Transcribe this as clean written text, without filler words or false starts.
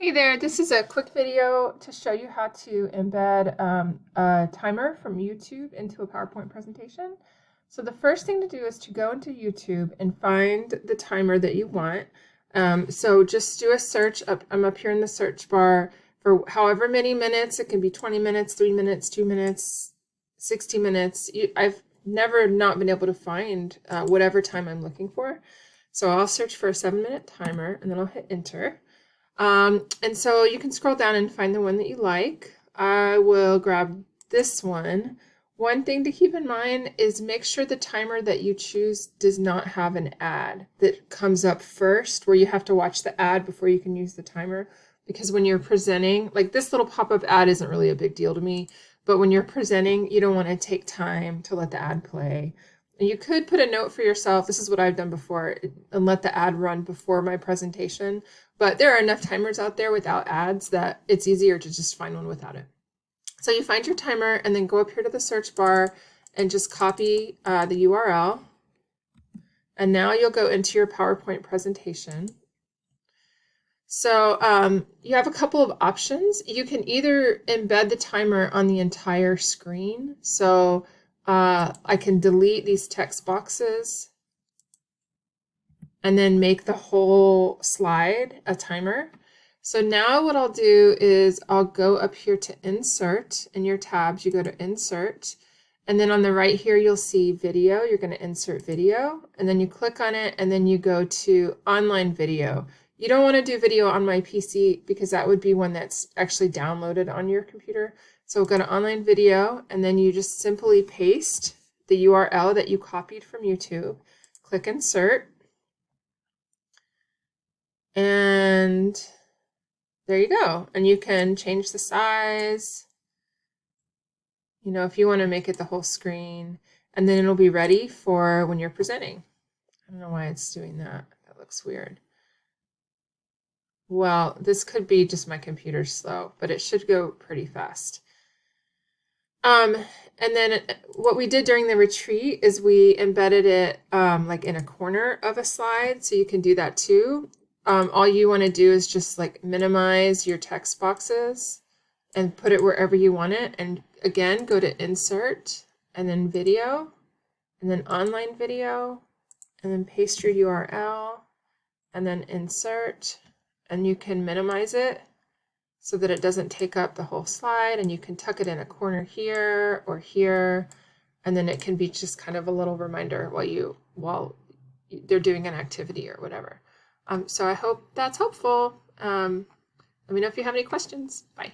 Hey there, this is a quick video to show you how to embed a timer from YouTube into a PowerPoint presentation. So the first thing to do is to go into YouTube and find the timer that you want. So just do a search up. I'm up here in the search bar for however many minutes. It can be 20 minutes, 3 minutes, 2 minutes, 60 minutes. I've never not been able to find whatever time I'm looking for. So I'll search for a 7-minute timer and then I'll hit enter. And so you can scroll down and find the one that you like. I will grab this one. One thing to keep in mind is make sure the timer that you choose does not have an ad that comes up first where you have to watch the ad before you can use the timer. Because when you're presenting, like this little pop-up ad isn't really a big deal to me, but when you're presenting, you don't want to take time to let the ad play. And you could put a note for yourself, this is what I've done before, and let the ad run before my presentation. But there are enough timers out there without ads that it's easier to just find one without it. So you find your timer and then go up here to the search bar and just copy the URL. And now you'll go into your PowerPoint presentation. So you have a couple of options. You can either embed the timer on the entire screen. So I can delete these text boxes and then make the whole slide a timer. So now what I'll do is I'll go up here to insert. In your tabs, you go to insert. And then on the right here, you'll see video. You're going to insert video. And then you click on it and then you go to online video. You don't want to do video on my PC because that would be one that's actually downloaded on your computer. So we'll go to online video and then you just simply paste the URL that you copied from YouTube. Click insert. And there you go. And you can change the size, you know, if you want to make it the whole screen, and then it'll be ready for when you're presenting. I don't know why it's doing that. That looks weird. Well, this could be just my computer's slow, but it should go pretty fast. And then what we did during the retreat is we embedded it like in a corner of a slide, so you can do that too. All you want to do is just like minimize your text boxes and put it wherever you want it. And again, go to insert and then video and then online video and then paste your URL and then insert, and you can minimize it so that it doesn't take up the whole slide, and you can tuck it in a corner here or here, and then it can be just kind of a little reminder while they're doing an activity or whatever. So I hope that's helpful. Let me know if you have any questions. Bye.